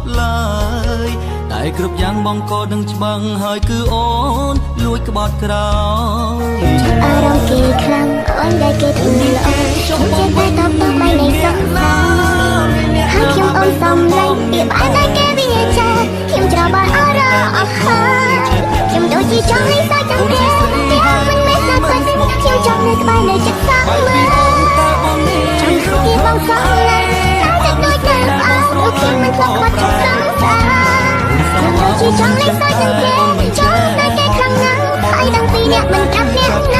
ត់ឡើយតែគ្រប់យ៉ាងបងក៏ដឹងច្បាស់ហើយគឺអូនលួចក្បត់ក្រោយអារម្មណ៍គេខ្លាំងអូនដែលគេធ្វើល្អខ្ញុំចេះតែតបទៅបីនៃសង្សារហើយខ្ញុំអូនសំឡេងពីបានតែគេវិញ្ញាចាខ្ញុំច្របល់អរអស់ហើយខ្ញុំដូចជាចង់លេងសើចទាំងពេលទាំងមិនមែនណាស់ប៉ុណ្ណឹងខ្ញុំចង់នៅក្បែរនៅចិត្តសោះមើលចង់ហៅគេបងសោះណាស់តែដូចតែអស់អូខ្ញុំមិនខ្វល់ខ្វាត់ចិត្តសង្សារខ្ញុំដូចជាចង់លេងសើចទាំងពេលចង់តែគេខ្លាំងណាស់ហើយទាំងពីរនាក់មិនប្រាប់អ្នកណា